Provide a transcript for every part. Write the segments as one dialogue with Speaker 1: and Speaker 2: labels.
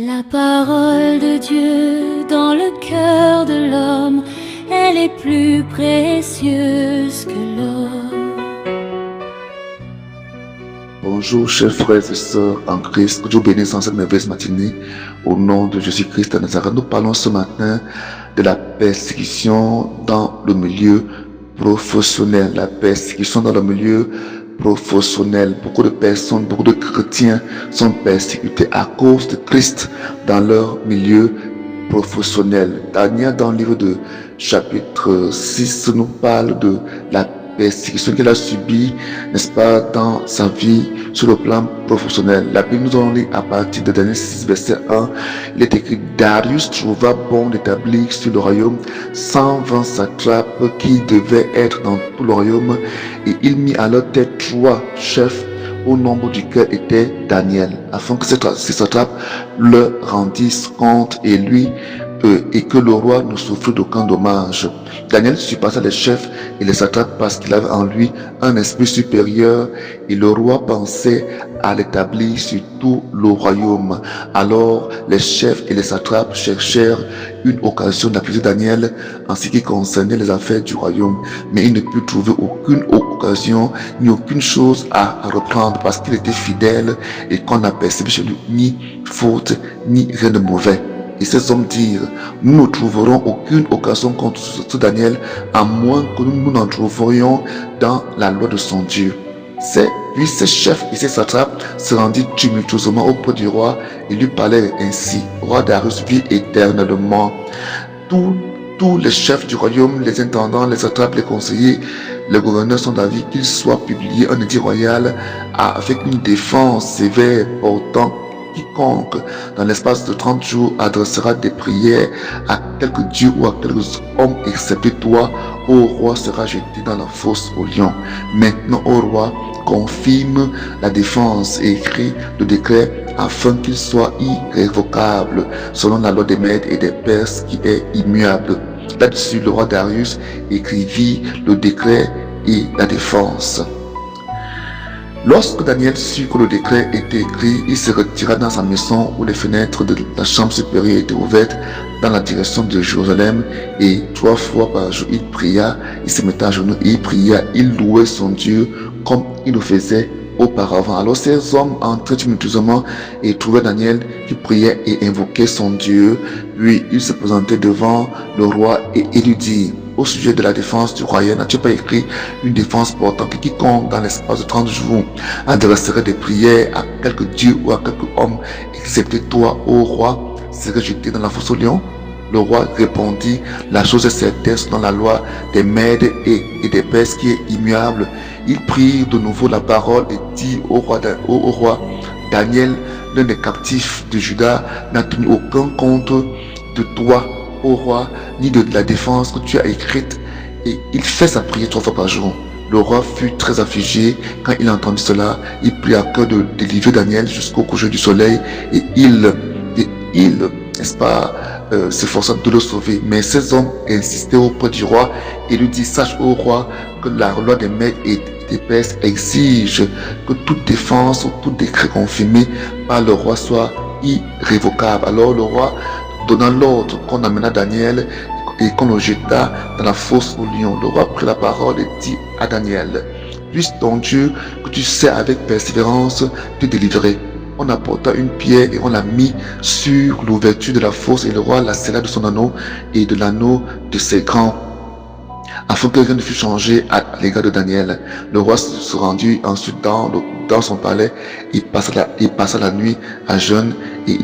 Speaker 1: La parole de Dieu dans le cœur de l'homme, elle est plus précieuse que l'or.
Speaker 2: Bonjour chers frères et sœurs en Christ, que Dieu bénisse en cette merveilleuse matinée. Au nom de Jésus-Christ de Nazareth, nous parlons ce matin de la persécution dans le milieu professionnel. La persécution dans le milieu professionnel. Beaucoup de personnes, beaucoup de chrétiens sont persécutés à cause de Christ dans leur milieu professionnel. Daniel, dans le livre de chapitre 6, nous parle de la persécution qu'il a subie, n'est-ce pas, dans sa vie sur le plan professionnel. La Bible nous en lit à partir de Daniel 6, verset 1. Il est écrit: Darius trouva bon d'établir sur le royaume 120 satrapes qui devaient être dans tout le royaume, et il mit à leur tête 3 chefs, au nombre duquel était Daniel, afin que ces satrapes leur rendissent compte et que le roi ne souffre d'aucun dommage. Daniel surpassa les chefs et les satrapes parce qu'il avait en lui un esprit supérieur, et le roi pensait à l'établir sur tout le royaume. Alors les chefs et les satrapes cherchèrent une occasion d'accuser Daniel en ce qui concernait les affaires du royaume, mais ils ne purent trouver aucune occasion ni aucune chose à reprendre, parce qu'il était fidèle et qu'on n'a perçu chez lui ni faute ni rien de mauvais. Et ces hommes dirent: nous ne trouverons aucune occasion contre ce Daniel, à moins que nous n'en trouverions dans la loi de son Dieu. Puis ces chefs et ces satrapes se rendirent tumultueusement auprès du roi et lui parlèrent ainsi. Le roi Darius vit éternellement. Tous les chefs du royaume, les intendants, les satrapes, les conseillers, les gouverneurs sont d'avis qu'il soit publié un édit royal avec une défense sévère portant quiconque, dans l'espace de 30 jours, adressera des prières à quelque dieu ou à quelques hommes, excepté toi, ô roi, sera jeté dans la fosse aux lions. Maintenant, ô roi, confirme la défense et écrit le décret afin qu'il soit irrévocable, selon la loi des Mèdes et des Perses qui est immuable. Là-dessus, le roi Darius écrivit le décret et la défense. Lorsque Daniel sut que le décret était écrit, il se retira dans sa maison où les fenêtres de la chambre supérieure étaient ouvertes dans la direction de Jérusalem, et 3 fois par jour il pria, il se mettait à genoux et il pria, il louait son Dieu comme il le faisait auparavant. Alors ces hommes entraient tumultueusement et trouvaient Daniel qui priait et invoquait son Dieu. Puis il se présentait devant le roi et il lui dit: au sujet de la défense du royaume, n'as-tu pas écrit une défense portant que quiconque dans l'espace de 30 jours adresserait des prières à quelque dieu ou à quelque homme, excepté toi, ô roi, serait jeté dans la fosse aux lions? Le roi répondit: la chose est certaine selon la loi des Mèdes et des Perses qui est immuable. Il prit de nouveau la parole et dit au roi: Daniel, l'un des captifs de Juda, n'a tenu aucun compte de toi, ô roi, ni de la défense que tu as écrite, et il fait sa prière 3 fois par jour. Le roi fut très affligé quand il entendit cela. Il prit à cœur de délivrer Daniel jusqu'au coucher du soleil, et il n'est-ce pas, s'efforça de le sauver. Mais ces hommes insistaient auprès du roi et lui dit: sache, ô roi, que la loi des Mèdes et des Perses exige que toute défense ou tout décret confirmé par le roi soit irrévocable. Alors le roi donna l'ordre qu'on amena Daniel et qu'on le jeta dans la fosse aux lions. Le roi prit la parole et dit à Daniel: puisse ton Dieu, que tu sais avec persévérance, te délivrer. On apporta une pierre et on la mit sur l'ouverture de la fosse, et le roi la scella de son anneau et de l'anneau de ses grands, afin que rien ne fût changé à l'égard de Daniel. Le roi se rendit ensuite dans son palais et passa la nuit à jeûne, et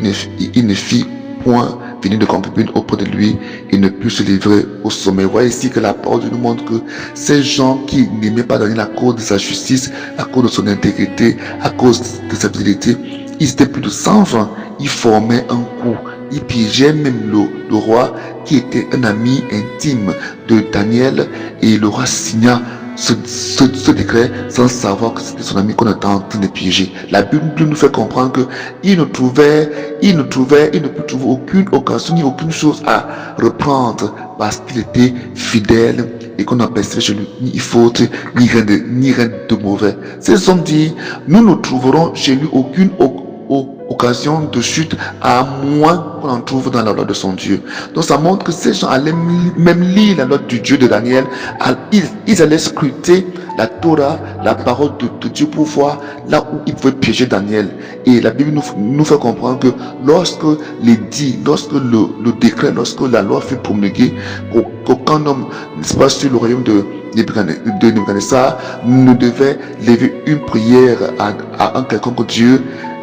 Speaker 2: il ne fit point venir de concubine auprès de lui et ne put se livrer au sommeil. Voyez ici que la parole nous montre que ces gens qui n'aimaient pas Daniel à cause de sa justice, à cause de son intégrité, à cause de sa fidélité, ils étaient plus de 120. Ils formaient un coup. Ils piégeaient même le roi qui était un ami intime de Daniel, et le roi signa ce décret sans savoir que c'était son ami qu'on était en train de piéger. La Bible nous fait comprendre que il ne peut trouver aucune occasion ni aucune chose à reprendre, parce qu'il était fidèle et qu'on n'a perçu chez lui ni faute ni rien de mauvais. Ces hommes disent: nous ne trouverons chez lui aucune occasion de chute, à moins qu'on en trouve dans la loi de son Dieu. Donc ça montre que ces gens allaient même lire la loi du Dieu de Daniel. Ils allaient scruter la Torah, la parole de Dieu, pour voir là où ils pouvaient piéger Daniel. Et la Bible nous fait comprendre que lorsque l'édit, lorsque le décret, lorsque la loi fut promulguée, qu'aucun homme, n'est-ce pas, sur le royaume de Nebuchadnezzar ne devait lever une prière à un quelconque Dieu,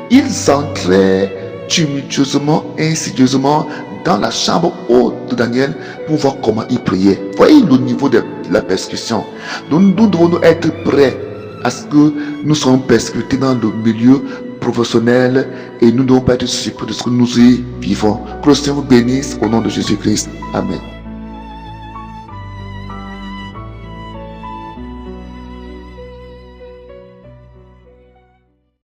Speaker 2: ils entraient tumultueusement, insidieusement dans la chambre haute de Daniel pour voir comment il priait. Voyez le niveau de la persécution. Donc nous devons être prêts à ce que nous soyons persécutés dans le milieu professionnel et nous ne devons pas être surpris de ce que nous y vivons. Que le Seigneur vous bénisse au nom de Jésus-Christ. Amen.